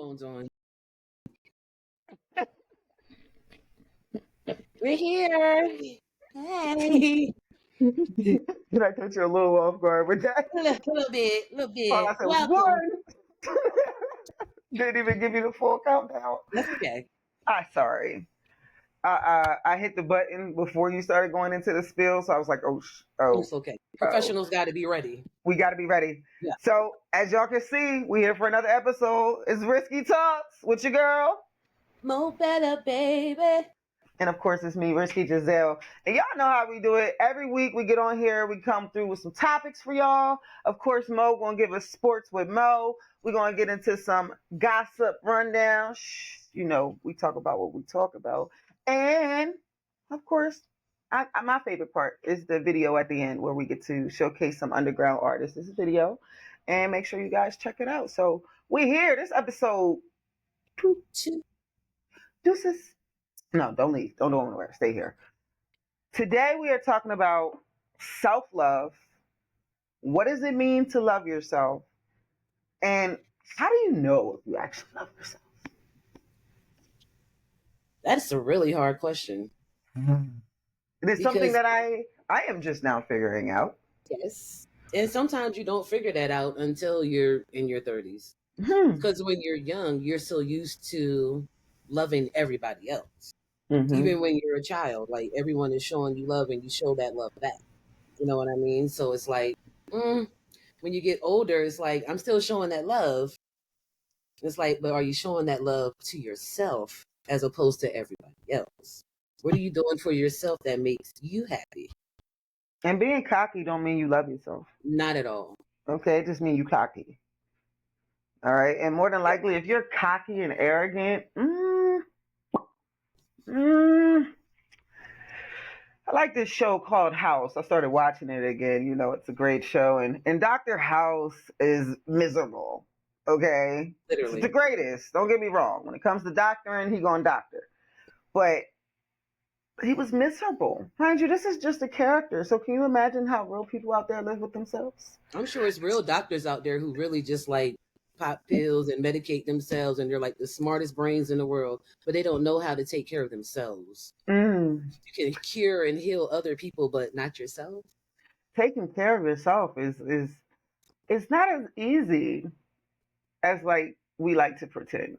headphones on. We're here. Hey. Did I catch you a little off guard with that? A little bit, little All bit. I said was Welcome. one. Didn't even give you the full countdown. That's okay. Sorry. I hit the button before you started going into the spill, so I was like, It's okay. oh. Professionals got to be ready. We got to be ready. Yeah. So, as y'all can see, we here for another episode. It's Risky Talks with your girl. MoeBetta, baby. And of course, it's me, Riski Jazell. And y'all know how we do it. Every week we get on here, we come through with some topics for y'all. Of course, Mo gonna give us sports with Mo. We're gonna get into some gossip rundown. You know, we talk about what we talk about. And of course, my favorite part is the video at the end where we get to showcase some underground artists. This video, and make sure you guys check it out. So we here. This episode two. Deuces. No, don't leave. Don't go anywhere. Stay here. Today we are talking about self-love. What does it mean to love yourself? And how do you know if you actually love yourself? That's a really hard question. It is something that I am just now figuring out. Yes. And sometimes you don't figure that out until you're in your 30s. Because when you're young, you're so used to loving everybody else. Even when you're a child, like everyone is showing you love and you show that love back. You know what I mean? So it's like, when you get older, it's like, I'm still showing that love. It's like, but are you showing that love to yourself as opposed to everybody else? What are you doing for yourself that makes you happy? And being cocky don't mean you love yourself. Not at all. Okay, it just means you cocky. All right, and more than likely, if you're cocky and arrogant, I like this show called House. I started watching it again. You know, it's a great show. And Dr. House is miserable. Okay? Literally. It's the greatest. Don't get me wrong. When it comes to doctoring, he going doctor. But he was miserable. Mind you, this is just a character. So can you imagine how real people out there live with themselves? I'm sure it's real doctors out there who really just like pop pills and medicate themselves, and they're like the smartest brains in the world, but they don't know how to take care of themselves. You can cure and heal other people, but not yourself. Taking care of yourself is it's not as easy as like we like to pretend,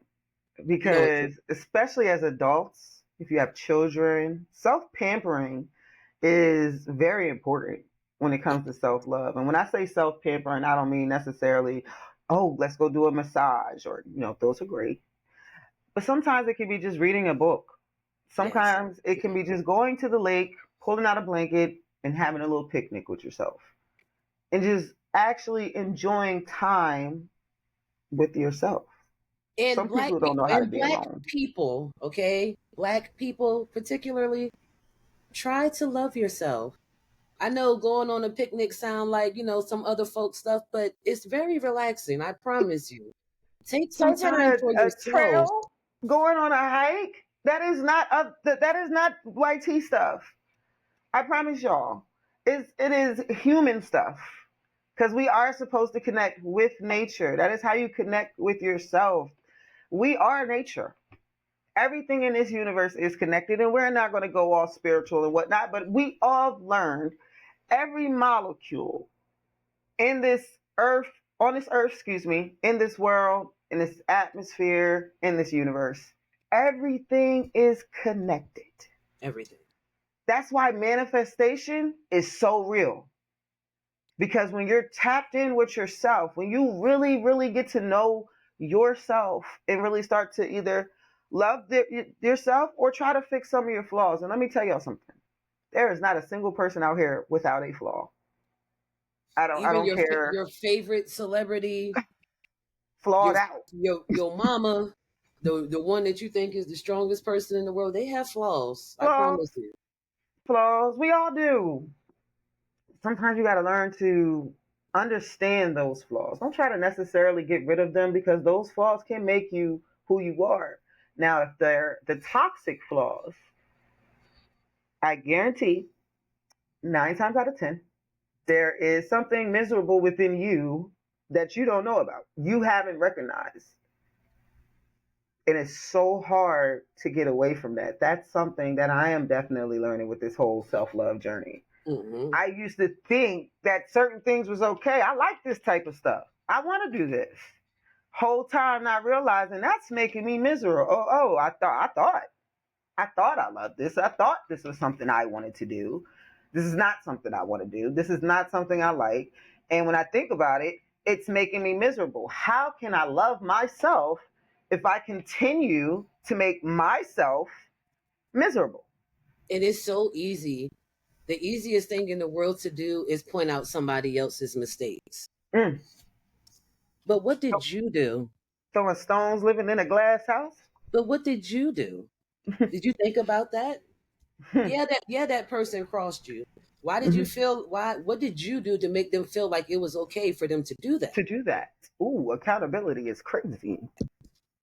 because especially as adults, if you have children, self-pampering is very important when it comes to self-love. And when I say self-pampering, I don't mean necessarily, oh, let's go do a massage, or, you know, those are great. But sometimes it can be just reading a book. Sometimes it can be just going to the lake, pulling out a blanket, and having a little picnic with yourself. And just actually enjoying time with yourself. And some people don't know how to be alone. People, okay? Black people particularly, try to love yourself. I know going on a picnic sound like, you know, some other folk stuff, but it's very relaxing. I promise you. Take some time for yourself. Trail, going on a hike, that is not white tea stuff. I promise y'all. It is human stuff. Because we are supposed to connect with nature. That is how you connect with yourself. We are nature. Everything in this universe is connected, and we're not going to go all spiritual and whatnot, but we all learned every molecule in this earth, on this earth, in this world, in this atmosphere, in this universe. Everything is connected. Everything. That's why manifestation is so real. Because when you're tapped in with yourself, when you really, really get to know yourself and really start to either love yourself or try to fix some of your flaws. And let me tell y'all something. There is not a single person out here without a flaw. I don't care. Your favorite celebrity, flawed out. Your mama, the one that you think is the strongest person in the world, they have flaws. I promise you. Flaws. We all do. Sometimes you got to learn to understand those flaws. Don't try to necessarily get rid of them, because those flaws can make you who you are. Now, if they're the toxic flaws, I guarantee 9 times out of 10, there is something miserable within you that you don't know about. You haven't recognized. And it's so hard to get away from that. That's something that I am definitely learning with this whole self-love journey. Mm-hmm. I used to think that certain things was okay. I like this type of stuff. I want to do this. Whole time not realizing that's making me miserable. I thought I loved this. I thought this was something I wanted to do. This is not something I want to do. This is not something I like. And when I think about it, it's making me miserable. How can I love myself if I continue to make myself miserable? It is so easy. The easiest thing in the world to do is point out somebody else's mistakes. Mm. But what did you do? Throwing stones, living in a glass house? But what did you do? Did you think about that? That person crossed you. Why did you feel what did you do to make them feel like it was okay for them to do that? To do that. Ooh, accountability is crazy.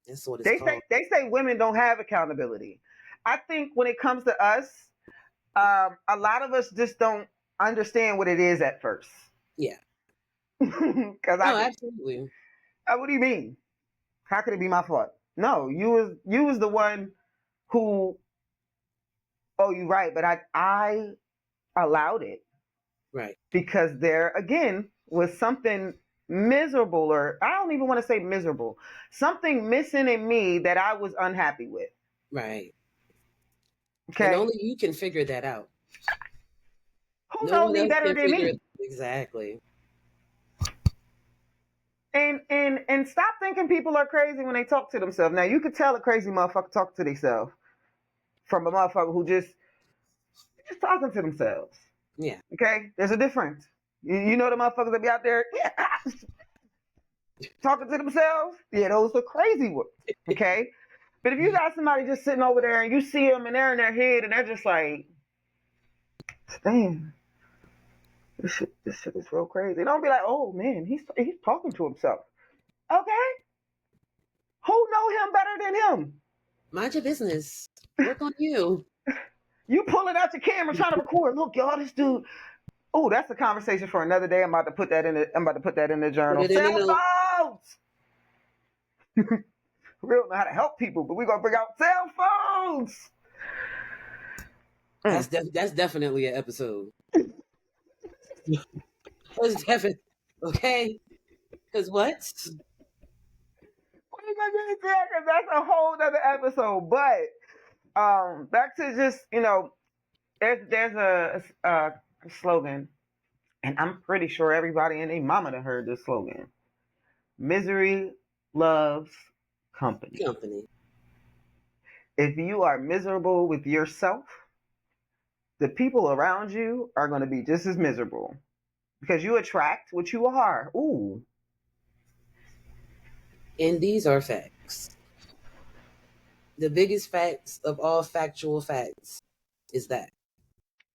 That's what it's called. They say women don't have accountability. I think when it comes to us, a lot of us just don't understand what it is at first. Yeah. Because absolutely. What do you mean? How could it be my fault? No, you was the one who. Oh, you're right, but I allowed it. Right. Because there again was something miserable, or I don't even want to say miserable, something missing in me that I was unhappy with. Right. Okay. And only you can figure that out. Who knows me better than me? Exactly. And stop thinking people are crazy when they talk to themselves. Now you could tell a crazy motherfucker talk to themselves from a motherfucker who just talking to themselves. Yeah. Okay? There's a difference. You know the motherfuckers that be out there talking to themselves? Yeah, those are crazy ones. Okay? But if you got somebody just sitting over there and you see them and they're in their head and they're just like, damn, this shit is real crazy. Don't be like, oh man, he's talking to himself. Okay? Who know him better than him? Mind your business. Work on you. You pulling out your camera trying to record. Look, y'all, this dude. Oh, that's a conversation for another day. I'm about to put that in the journal. Cell phones. We don't know how to help people, but we're gonna bring out cell phones. That's definitely an episode. That's definitely okay. Because what? We're gonna get into that because that's a whole other episode. But back to just there's a slogan, and I'm pretty sure everybody and their mama done heard this slogan: "Misery loves company." If you are miserable with yourself, the people around you are going to be just as miserable because you attract what you are. Ooh. And these are facts. The biggest facts of all factual facts is that.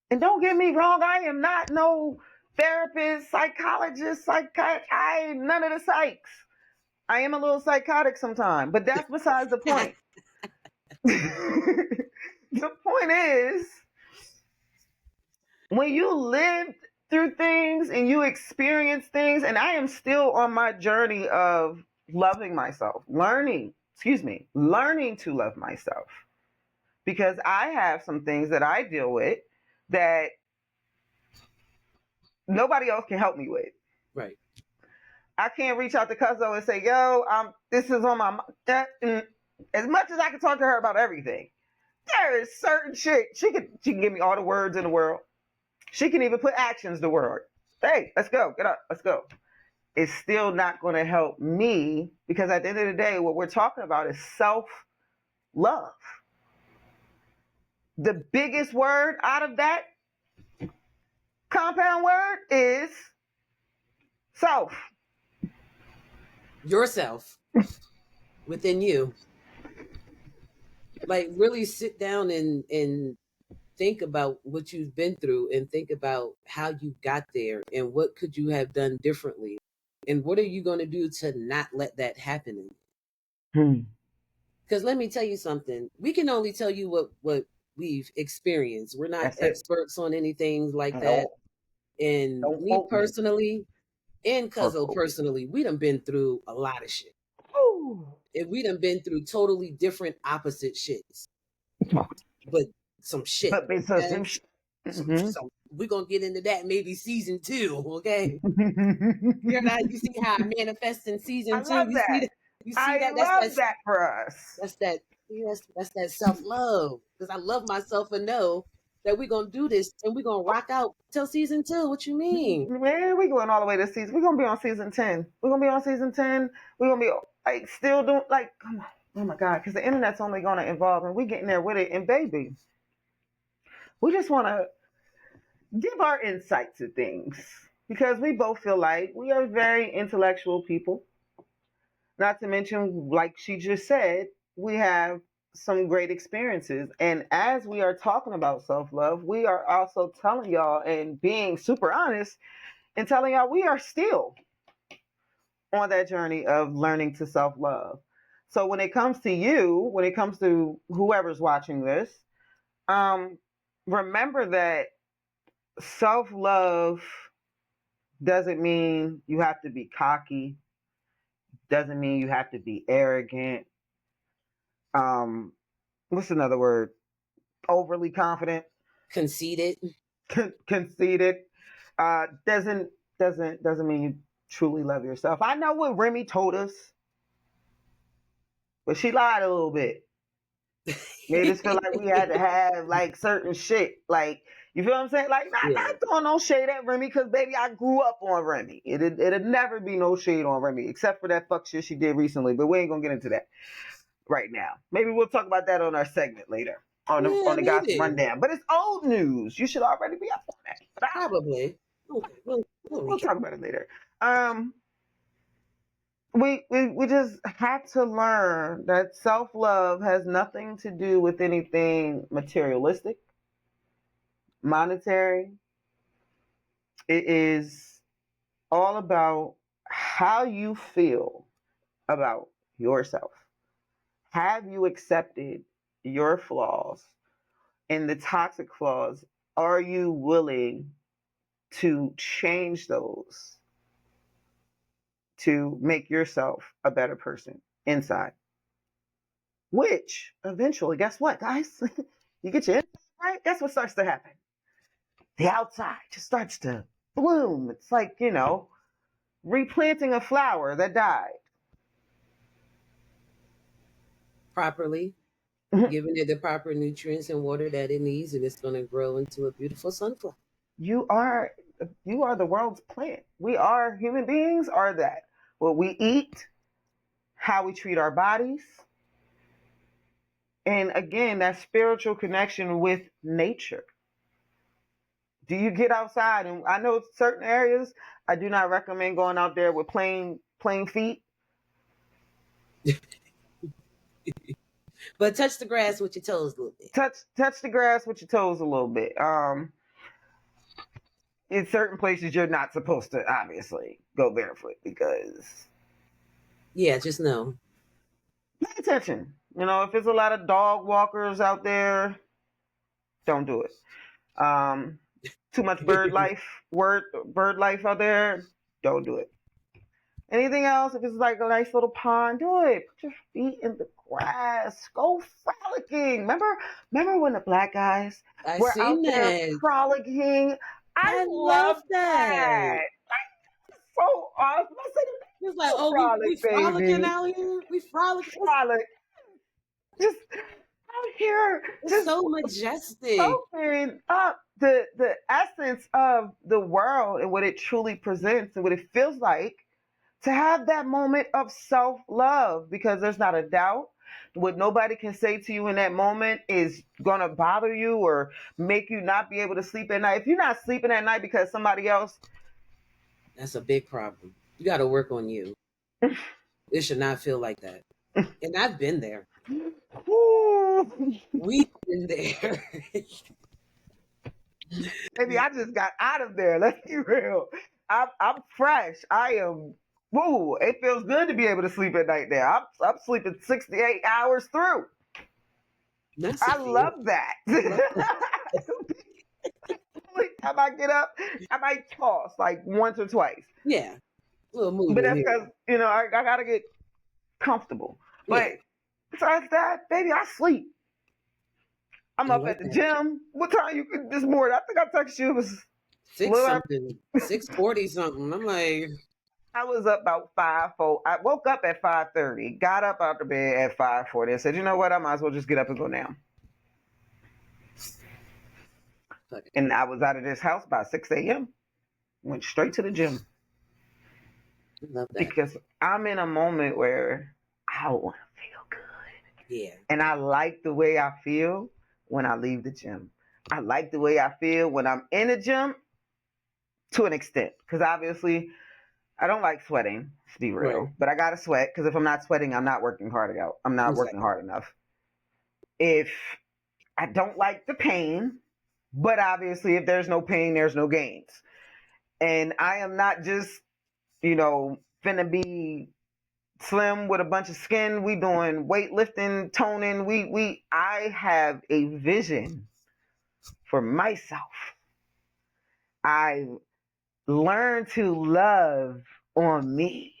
And don't get me wrong, I am not no therapist, psychologist, I ain't none of the psychs. I am a little psychotic sometimes, but that's besides the point. The point is, when you live through things and you experience things, and I am still on my journey of loving myself, learning to love myself. Because I have some things that I deal with that nobody else can help me with. Right. I can't reach out to Cuzzo and say, yo, this is on my mind. As much as I can talk to her about everything, there is certain shit. She can give me all the words in the world. She can even put actions to word. Hey, let's go. Get up. Let's go. It's still not going to help me because at the end of the day, what we're talking about is self-love. The biggest word out of that compound word is self. Yourself. Within you. Like really sit down and think about what you've been through and think about how you got there and what could you have done differently and what are you going to do to not let that happen. Because let me tell you something, we can only tell you what we've experienced. We're not experts on anything like that. And me personally and Cuzzo personally, we done been through a lot of shit. And we done been through totally different opposite shits. But some shit. But it's some shit. So we're gonna get into that maybe season 2, okay? You see how I manifest in season I 2? love that. You see I that? love that for us. That's that self-love. Because I love myself and know that we're gonna do this and we're gonna rock out till season 2. What you mean? Man, we going all the way to season. We're gonna be on season 10. We're gonna be on season 10. We're gonna be like still doing like, come on. Oh my God, because the internet's only gonna evolve and we getting there with it. And baby, we just wanna give our insight to things because we both feel like we are very intellectual people. Not to mention, like she just said, we have some great experiences. And as we are talking about self love, we are also telling y'all and being super honest and telling y'all we are still on that journey of learning to self love. So when it comes to you, when it comes to whoever's watching this, remember that self love doesn't mean you have to be cocky, doesn't mean you have to be arrogant. What's another word? Overly confident, Conceited. conceited. Doesn't mean you truly love yourself. I know what Remy told us, but she lied a little bit. Made us feel like we had to have like certain shit. Like, you feel what I'm saying? Like, not throwing no shade at Remy because baby, I grew up on Remy. It'd never be no shade on Remy except for that fuck shit she did recently. But we ain't gonna get into that right now. Maybe we'll talk about that on our segment later on the gossip rundown. But it's old news. You should already be up on that. But Probably. Okay, we'll talk about it later. We just have to learn that self-love has nothing to do with anything materialistic, monetary. It is all about how you feel about yourself. Have you accepted your flaws and the toxic flaws? Are you willing to change those to make yourself a better person inside? Which eventually, guess what, guys? You get your inside right, guess what starts to happen? The outside just starts to bloom. It's like, replanting a flower that died. Properly. Giving it the proper nutrients and water that it needs, and it's going to grow into a beautiful sunflower. You are the world's plant. We are human beings are that. What we eat, how we treat our bodies, and again, that spiritual connection with nature. Do you get outside? And I know certain areas, I do not recommend going out there with plain feet. But touch the grass with your toes a little bit. Touch the grass with your toes a little bit. In certain places, you're not supposed to obviously go barefoot because. Yeah, just know. Pay attention. If there's a lot of dog walkers out there, don't do it. Too much bird life out there, don't do it. Anything else, if it's like a nice little pond, do it. Put your feet in the grass. Go frolicking. Remember when the black guys were out there frolicking? I love that. So awesome. I said, it's like, we frolicking out here. We frolicking. Just out here. It's just so majestic. Open up the essence of the world and what it truly presents and what it feels like to have that moment of self-love, because there's not a doubt what nobody can say to you in that moment is going to bother you or make you not be able to sleep at night. If you're not sleeping at night because somebody else, that's a big problem. You got to work on you. It should not feel like that. And I've been there. We've been there. Maybe I just got out of there. Let's be real. I'm fresh. I am. Woo! It feels good to be able to sleep at night there. I'm sleeping 68 hours through. I love that. Every time I get up, I might toss like once or twice. Yeah, a little movement. But that's because I gotta get comfortable. But besides that, baby, I sleep. I'm I up like at the that. gym. What time you this morning? I think I texted you. It was Six something, 6:40 something. I'm like, I was up about 5:40. I woke up at 5:30. Got up out the bed at 5:40. I said, you know what? I might as well just get up and go now. fuck it. And I was out of this house by 6 a.m. Went straight to the gym I love that. because I'm in a moment where I want to feel good. Yeah. And I like the way I feel when I leave the gym. I like the way I feel when I'm in the gym to an extent. Because obviously, I don't like sweating, to be Right. real. But I got to sweat because if I'm not sweating, I'm not working hard out. I'm not working Exactly. hard enough. If I don't like the pain, but obviously, if there's no pain, there's no gains. And I am not just, finna be slim with a bunch of skin. We doing weightlifting, toning. I have a vision for myself. I learned to love on me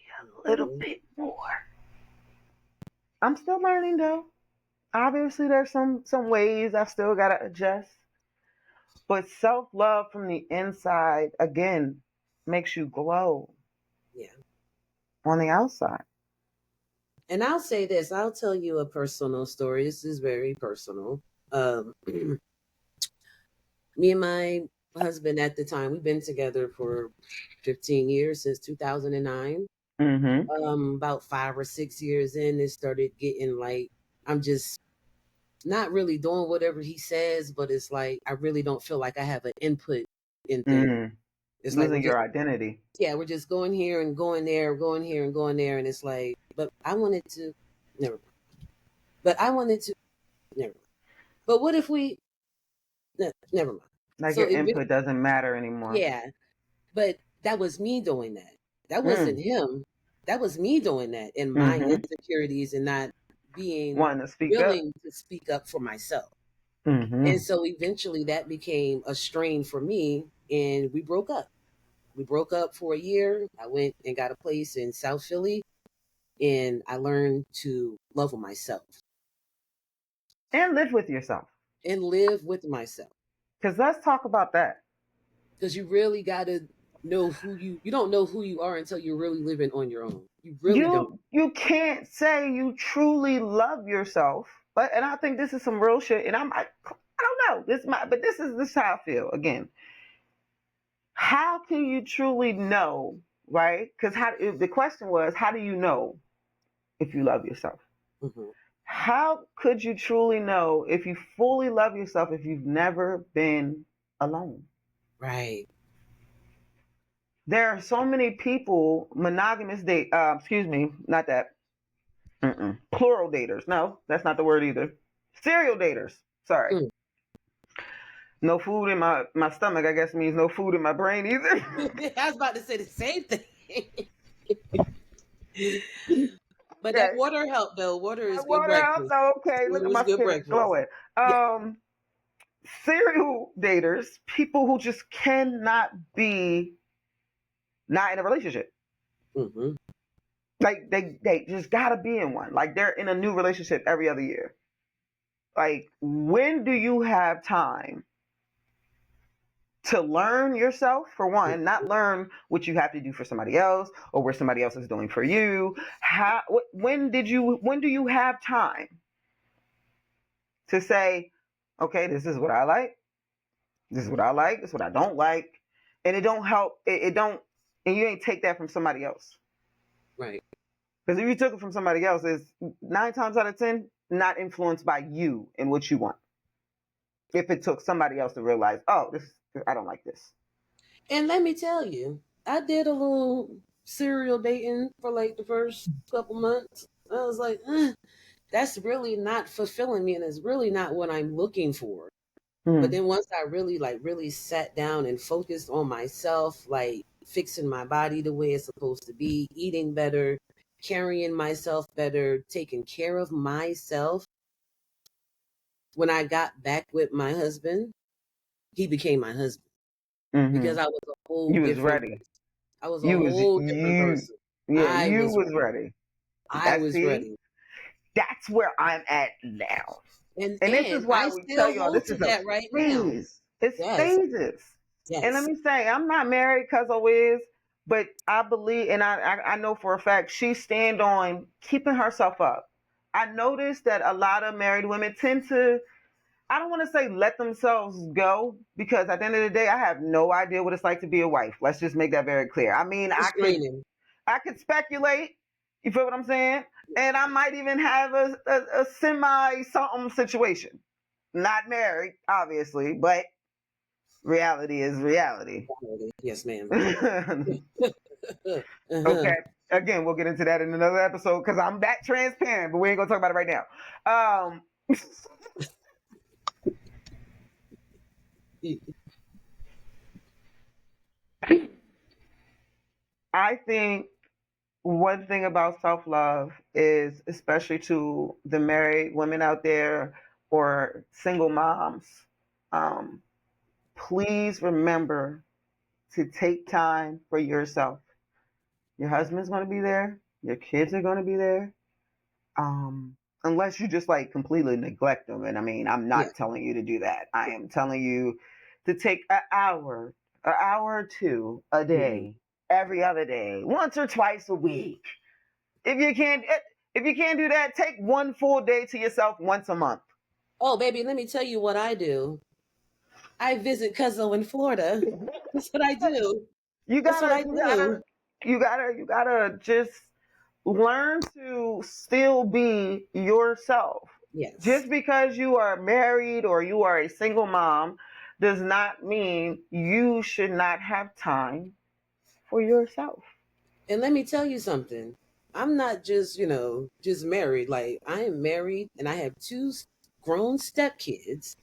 a little bit more. I'm still learning though. Obviously, there's some ways I've still got to adjust. But self love from the inside again makes you glow. Yeah. On the outside. And I'll say this. I'll tell you a personal story. This is very personal. Me and my husband at the time, we've been together for 15 years, since 2009. Mm-hmm. About 5 or 6 years in, it started getting like I'm just not really doing whatever he says, but it's like I really don't feel like I have an input in things. Mm. It's like Losing your identity. we're just going here and going there, going here and going there, and it's like, but I wanted to, never mind. But I wanted to, never mind. But what if we, no, never mind. Like So your it, input doesn't matter anymore. yeah, but that was me doing that. That wasn't Mm. him. That was me doing that, and my Mm-hmm. insecurities and not being Wanting to speak up. willing to speak up for myself. And Mm-hmm. so eventually that became a strain for me, and we broke up. We broke up for a year. I went and got a place in South Philly, and I learned to love myself And live with yourself. and live with myself. Because let's talk about that. Because you really got to know you don't know who you are until you're really living on your own. You really don't. You can't say you truly love yourself. But and I think this is some real shit. And I don't know. This is how I feel. Again, how can you truly know, right? Because the question was, how do you know if you love yourself? Mm-hmm. How could you truly know if you fully love yourself if you've never been alone? Right. There are so many people, monogamous date, excuse me, not that. Plural daters. No, that's not the word either. Serial daters. Sorry. Mm. No food in my stomach, I guess means no food in my brain either. I was about to say the same thing. But Okay. that water helped though. Water is good Water helps. breakfast. Oh, okay. Look Water at is my good skin. It's breakfast. glowing. Yeah. Serial daters, people who just cannot be not in a relationship. Mm-hmm. Like they just gotta be in one. Like they're in a new relationship every other year. Like when do you have time to learn yourself for one, not learn what you have to do for somebody else or what somebody else is doing for you? When do you have time to say, okay, this is what I like, this is what I like, this is what I don't like, and it don't help. It don't, and you ain't take that from somebody else. Right. Because if you took it from somebody else, it's 9 times out of 10 not influenced by you and what you want. If it took somebody else to realize, oh, this I don't like this. And let me tell you, I did a little serial dating for like the first couple months. I was like, that's really not fulfilling me, and it's really not what I'm looking for. But then once I really sat down and focused on myself, like fixing my body the way it's supposed to be, eating better, carrying myself better, taking care of myself. When I got back with my husband, he became my husband because I was a whole You was different ready. person. I was a You was whole different you. person. Yeah, I you was was ready. I was See, ready. That's where I'm at now. And this is why I we tell still y'all hold this to is a that right now. phase. It's Yes. phases. And let Yes. me say, I'm not married because of Wiz, but I believe, and I know for a fact, she stand on keeping herself up. I noticed that a lot of married women tend to, I don't want to say let themselves go, because at the end of the day, I have no idea what it's like to be a wife. Let's just make that very clear. I mean, I could speculate. You feel what I'm saying? And I might even have a semi something situation. Not married, obviously, but reality is reality. Yes, ma'am. Okay. Again, we'll get into that in another episode because I'm that transparent, but we ain't gonna talk about it right now. I think one thing about self love is, especially to the married women out there or single moms, um, please remember to take time for yourself. Your husband's going to be there, your kids are going to be there. Unless you just like completely neglect them. And I mean, I'm not telling you to do that. I am telling you to take an hour or two a day, every other day, once or twice a week. If you can't do that, take one full day to yourself once a month. Oh, baby, let me tell you what I do. I visit Cuzzo in Florida. That's what I do. That's what I do. You gotta just learn to still be yourself. Yes. Just because you are married or you are a single mom does not mean you should not have time for yourself. And let me tell you something. I'm not just, just married. Like, I am married and I have two grown stepkids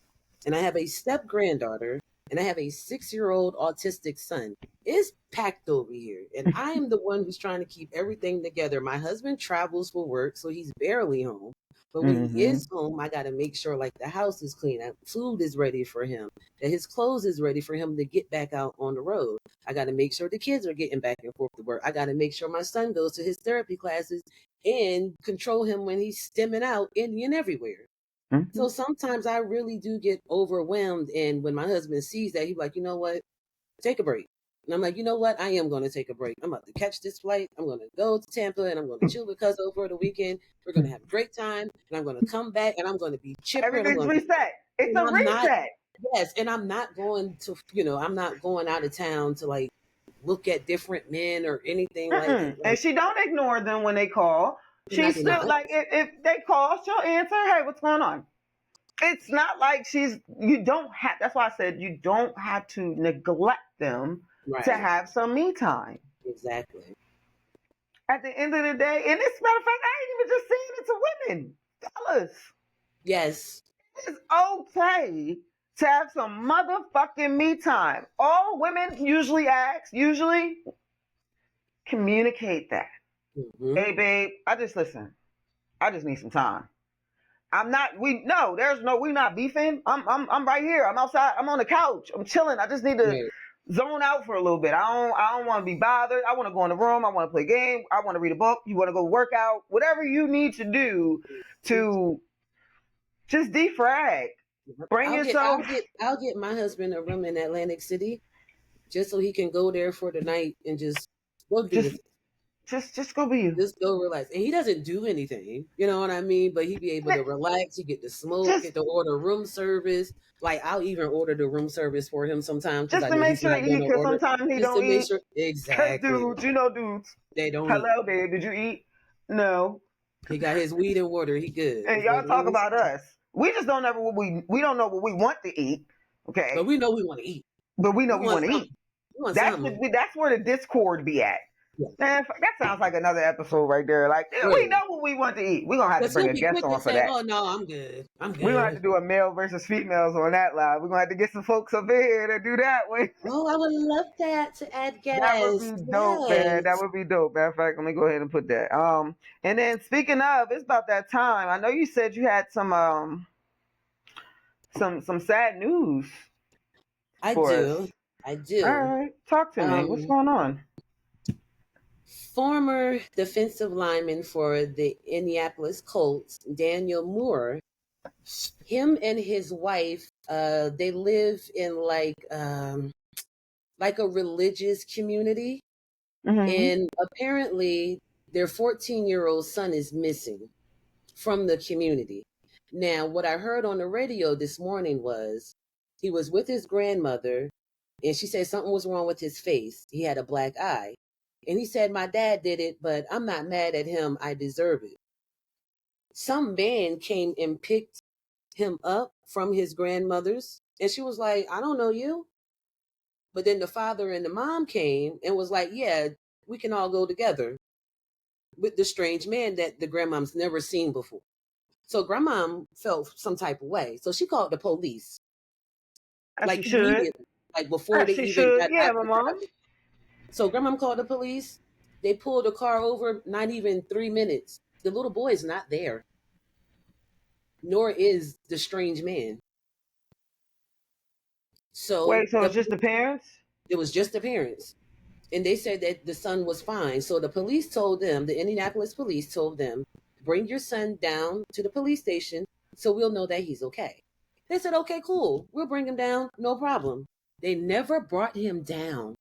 and I have a step granddaughter and I have a 6-year-old autistic son. It's packed over here. And I am the one who's trying to keep everything together. My husband travels for work, so he's barely home. But when he is home, I got to make sure like the house is clean, that food is ready for him, that his clothes is ready for him to get back out on the road. I got to make sure the kids are getting back and forth to work. I got to make sure my son goes to his therapy classes and control him when he's stimming out Indian everywhere. So sometimes I really do get overwhelmed. And when my husband sees that, he's like, you know what? Take a break. And I'm like, you know what? I am going to take a break. I'm about to catch this flight. I'm going to go to Tampa and I'm going to chill with Cuz over the weekend. We're going to have a great time. And I'm going to come back and I'm going to be chipper. And I'm Everything's going to reset. It's a reset. Yes. And I'm not going to, I'm not going out of town to like look at different men or anything like that. And she don't ignore them when they call. She's still like, if they call, she'll answer. Hey, what's going on? It's not like you don't have, that's why I said you don't have to neglect them to have some me time. Exactly. At the end of the day, and this matter of fact, I ain't even just saying it to women. Fellas. Yes. It's okay to have some motherfucking me time. All women usually communicate that. Hey babe, I just need some time. We not beefing. I'm right here. I'm outside. I'm on the couch. I'm chilling. I just need to zone out for a little bit. I don't want to be bothered. I want to go in the room. I want to play a game. I want to read a book. You want to go work out. Whatever you need to do to just defrag. Bring yourself. I'll get my husband a room in Atlantic City just so he can go there for the night and just go do it. Just go be you. Just go relax. And he doesn't do anything, you know what I mean? But he be able to relax. He get to smoke, get to order room service. Like I'll even order the room service for him sometimes just to make sure he eat. Because sometimes he don't eat. Sure, exactly. Dudes, dudes. They don't. Hello, babe. Did you eat? No. He got his weed and water. He good. And y'all talk about us. We just don't know what we don't know what we want to eat. Okay. But we know we want to eat. But we know we want to eat. That's where the discord be at. Yeah. Man, that sounds like another episode right there. Like, we know what we want to eat. We're going to have to bring a guest on for that. Oh, no, I'm good. We're going to have to do a male versus females on that live. We're going to have to get some folks up here to do that way. Oh, I would love that, to add guests. That would be dope, man. That would be dope. Matter of fact, let me go ahead and put that. And then speaking of, it's about that time. I know you said you had some sad news. I do. All right. Talk to me. What's going on? Former defensive lineman for the Indianapolis Colts, Daniel Moore, him and his wife, they live in like a religious community, and apparently their 14-year-old son is missing from the community. Now, what I heard on the radio this morning was he was with his grandmother, and she said something was wrong with his face. He had a black eye. And he said, "My dad did it, but I'm not mad at him. I deserve it." Some man came and picked him up from his grandmother's, and she was like, "I don't know you." But then the father and the mom came and was like, "Yeah, we can all go together," with the strange man that the grandmom's never seen before. So grandma felt some type of way. So she called the police, As she like should. immediately, like before As they she even should. got Yeah, out my the mom. driveway. So grandma called the police. They pulled the car over, not even 3 minutes. The little boy is not there, nor is the strange man. So Wait, so it's just the parents? it was just the parents. And they said that the son was fine. So the police told them, the Indianapolis police told them, "Bring your son down to the police station so we'll know that he's okay." They said, "Okay, cool. We'll bring him down. No problem." They never brought him down.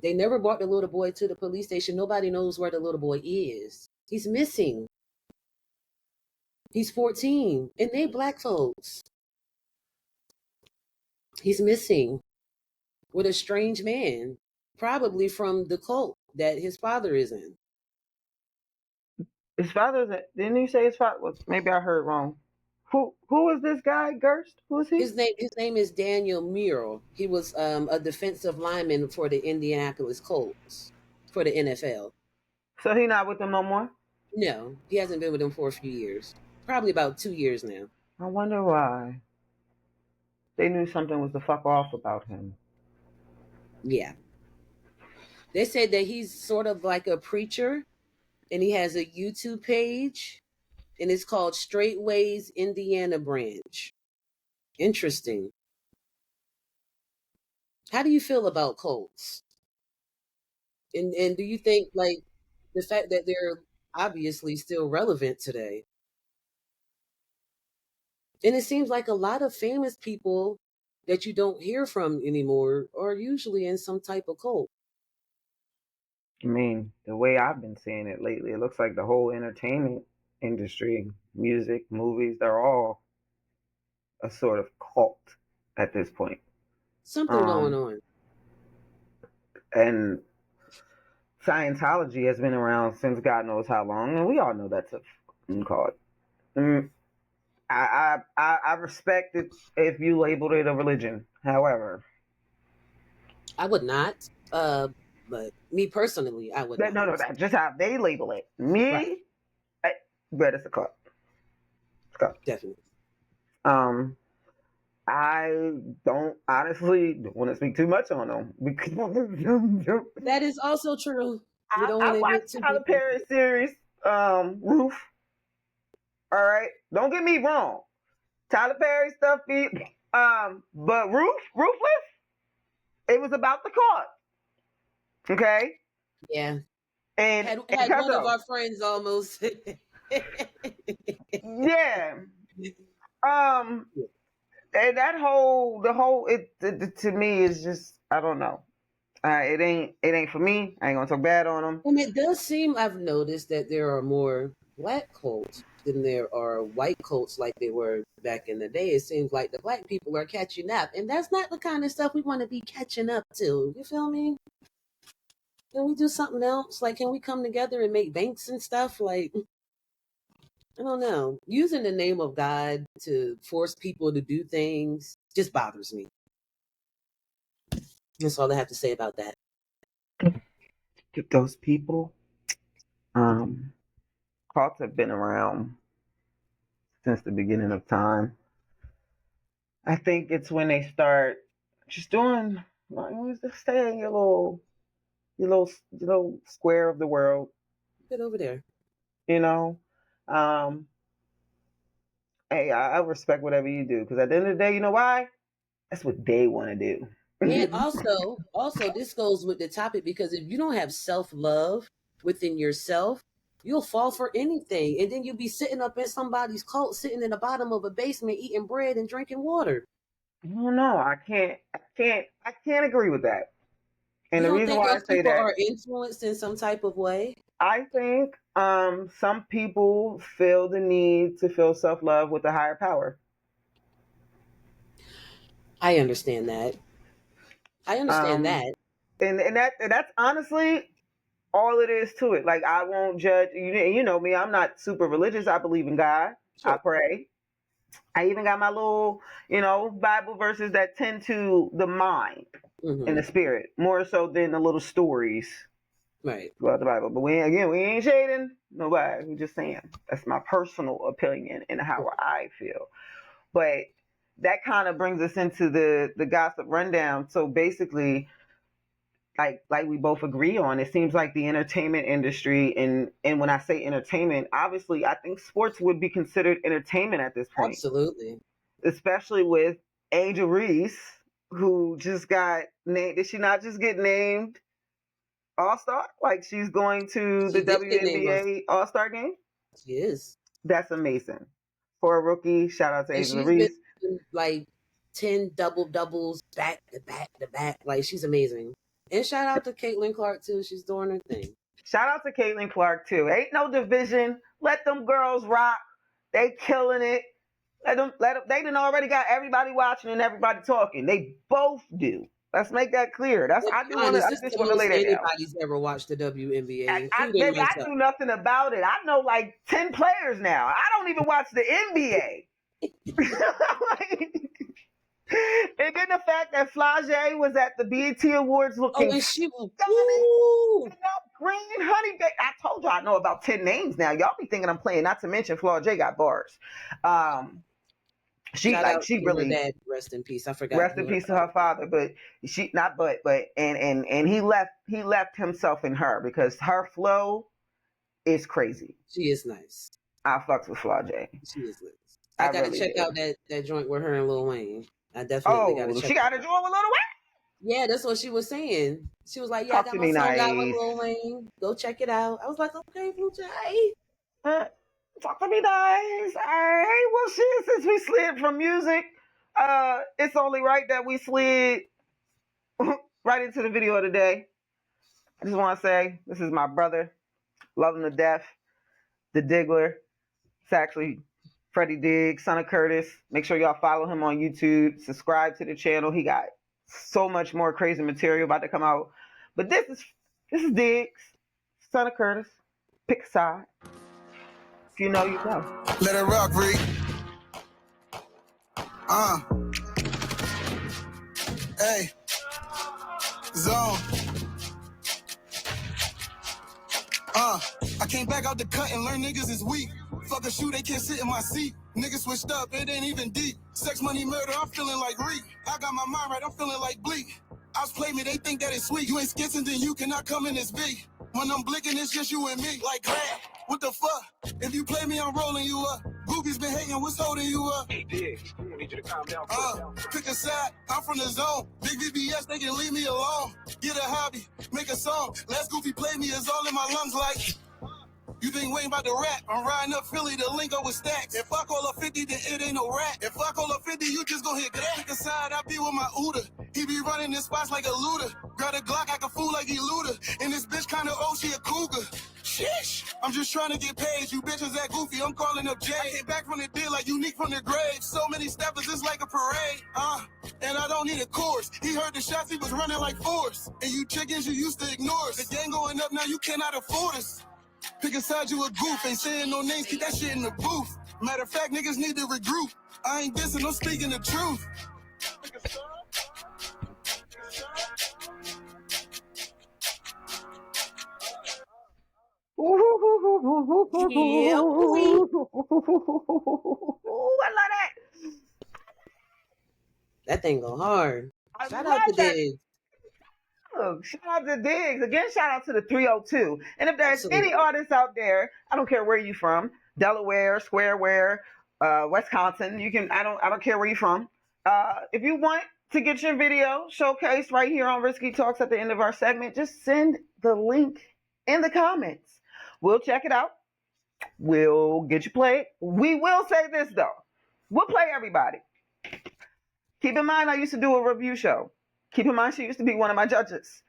They never brought the little boy to the police station. Nobody knows where the little boy is. He's missing. He's 14. And they black folks. He's missing with a strange man, probably from the cult that his father is in. His father's. Didn't you say his father was? Maybe I heard wrong. Who is this guy, Gerst? Who is he? His name is Daniel Muro. He was a defensive lineman for the Indianapolis Colts for the NFL. So he not with them no more? No, he hasn't been with them for a few years. Probably about 2 years now. I wonder why. They knew something was the fuck off about him. Yeah. They said that he's sort of like a preacher, and he has a YouTube page, and it's called Straightways Indiana Branch. Interesting. How do you feel about Colts? And do you think like the fact that they're obviously still relevant today? And it seems like a lot of famous people that you don't hear from anymore are usually in some type of cult. I mean, the way I've been seeing it lately, it looks like the whole entertainment industry, music, movies, they're all a sort of cult at this point. Something going Um, on. and Scientology has been around since God knows how long, and we all know that's a fucking cult. Mm, I respect it if you labeled it a religion. However, I would not, but me personally, I would that, not. no, that's just how they label it. Right, Me, but it's a cult. It's a cult. definitely. Um, I don't honestly want to speak too much on them because That is also true. We don't want I to get watched too Tyler deep into Perry it. series, Roof. All right, don't get me wrong. Tyler Perry stuff, but Ruthless, it was about the cause. Okay, Yeah, and had one of Cuzzo, our friends almost. yeah, um, and the whole, it to me is just, I don't know. It ain't for me. I ain't gonna talk bad on them. And it does seem I've noticed that there are more black cults than there are white cults like they were back in the day. It seems like the black people are catching up, and that's not the kind of stuff we want to be catching up to. You feel me? Can we do something else? Like, can we come together and make banks and stuff? Like, I don't know. Using the name of God to force people to do things just bothers me. That's all I have to say about that. Those people, um, cults have been around since the beginning of time. I think it's when they start just doing, like, just stay in your little square of the world, Get over there. you know. Um, hey, I respect whatever you do because at the end of the day, you know why? That's what they want to do. And also this goes with the topic, because if you don't have self-love within yourself, you'll fall for anything. And then you'll be sitting up in somebody's cult, sitting in the bottom of a basement eating bread and drinking water. I don't know. I can't agree with that. And You the don't reason think why I those say people that, are influenced in some type of way? I think some people feel the need to feel self love with a higher power. I understand that. I understand Um, that. and that's honestly all it is to it. Like I won't judge you. You know me. I'm not super religious. I believe in God. I Sure. pray. I even got my little, Bible verses that tend to the mind and the Mm-hmm. spirit more so than the little stories Right. about the Bible. But we ain't shading nobody. We're just saying that's my personal opinion and how I feel. But that kind of brings us into the gossip rundown. So basically, like we both agree on, it seems like the entertainment industry, and when I say entertainment, obviously I think sports would be considered entertainment at this point, Absolutely. especially with Angel Reese, who just got named. Did she not just get named All Star? Like she's going to the She did get named us. WNBA All Star game. She is. That's amazing for a rookie. Shout out to And Angela she's been Reese. like 10 double doubles back to back to back. Like she's amazing. And shout out to Caitlin Clark too. She's doing her thing. Shout out to Caitlin Clark too. Ain't no division. Let them girls rock. They killing it. Let them. They done already got everybody watching and everybody talking. They both do. Let's make that clear. That's Let's I be do want to. honest, I this is just the want to lay most that down. anybody's ever watched the WNBA, including Baby, I myself. do nothing about it. I know like 10 players now. I don't even watch the NBA. And then the fact that Flage was at the BET Awards Oh, looking and she was stunning. woo. Green honey. I told you I know about 10 names now. Y'all be thinking I'm playing. Not to mention Flage got bars. She Shout like out she to her really dad. Rest in peace. I forgot rest in who her peace to father her father, but she not but and he left himself in her because her flow is crazy. is. She is nice. I fucks with Flage. She is nice. I I gotta really check do. out that joint with her and Lil Wayne. I definitely gotta Oh, check she got that a out. joint with Lil Wayne. Yeah, that's what she was saying. She was like, "Yeah, I Talk got to my me song out with nice. Lil Wayne. Go check it out." I was like, "Okay, Blue Jay." Uh, Talk to me nice. Hey, well, shit. Since we slid from music, it's only right that we slid right into the video of the day. I just want to say this is my brother. Love him to death. The Diggler. It's actually Freddie Diggs, son of Curtis. Make sure y'all follow him on YouTube. Subscribe to the channel. He got so much more crazy material about to come out. But this is Diggs, son of Curtis. Pick a side. If you know, you know. Let it rock, Rick. Hey. Zone. I came back out the cut and learned niggas is weak. Fuck a shoe, they can't sit in my seat. Niggas switched up, it ain't even deep. Sex, money, murder, I'm feeling like Reek. I got my mind right, I'm feeling like Bleak. Ops play me, they think that it's sweet. You ain't skissing, then you cannot come in this big. When I'm blinking, it's just you and me. Like, crap, what the fuck? If you play me, I'm rolling you up. Goobies been hating, what's holding you up? Hey, Diggs, I need you to calm down. Pick a side, I'm from the zone. Big VBS, they can leave me alone. Get a hobby, make a song. Last Goofy play me is all in my lungs like... You think Wayne about to rap? I'm riding up Philly, the lingo with stacks. If I call a 50, then it ain't no rap. If I call a 50, you just gon' hit that. Pick a side, I be with my Uda. He be running in spots like a looter. Got a Glock, I can fool like he looter. And this bitch kinda old, she a cougar. Sheesh, I'm just trying to get paid. You bitches that goofy, I'm calling up Jay. I came back from the deal like unique from the grave. So many steppers, it's like a parade. And I don't need a course. He heard the shots, he was running like force. And you chickens, you used to ignore us. The gang going up, now you cannot afford us. Pick a side, you a goof. Ain't saying no names, keep that shit in the booth. Matter of fact, niggas need to regroup. I ain't dissing, I'm speaking the truth. Yeah, boy. I love that. That thing go hard. I Shout out to love that. Diggs. Shout out to Diggs. Again, shout out to the 302. And if there's any Absolutely. artists out there, I don't care where you from, Delaware, Squareware, Wisconsin, you can I don't care where you from. If you want to get your video showcased right here on Risky Talks at the end of our segment, just send the link in the comments. We'll check it out. We'll get you played. We will say this, though. We'll play everybody. Keep in mind, I used to do a review show. Keep in mind, she used to be one of my judges.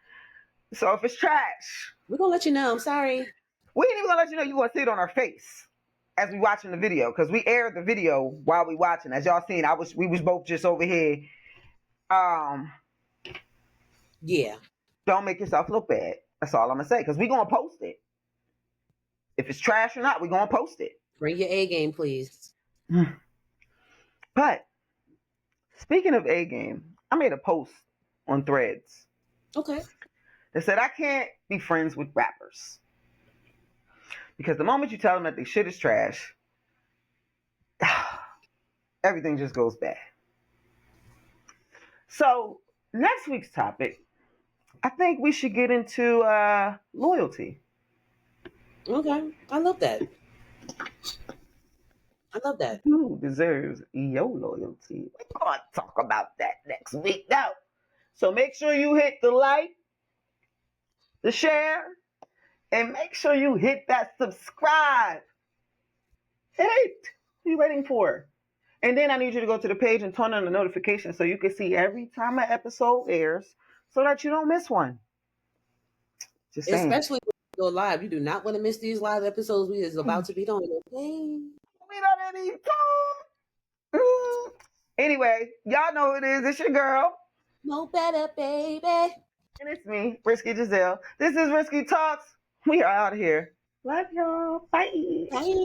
So if it's trash, we're going to let you know. I'm sorry. We ain't even going to let you know. You're going to see it on our face as we watching the video, because we aired the video while we watching. As y'all seen, we was both just over here. Yeah. Don't make yourself look bad. That's all I'm going to say, because we going to post it. If it's trash or not, we're going to post it. Bring your A game, please. But speaking of A game, I made a post on Threads. Okay. That said I can't be friends with rappers. Because the moment you tell them that their shit is trash, everything just goes bad. So next week's topic, I think we should get into loyalty. Okay. I love that. Who deserves your loyalty? We're going to talk about that next week now. So make sure you hit the like, the share, and make sure you hit that subscribe. Hit it. What are you waiting for? And then I need you to go to the page and turn on the notifications so you can see every time an episode airs so that you don't miss one. Just saying. Especially when we go live. You do not want to miss these live episodes we is about to be doing. Okay? We don't any time. Anyway, y'all know who it is. It's your girl. MoeBetta, baby. And it's me, Risky Jazell. This is Risky Talks. We are out here. Love y'all. Bye. Bye.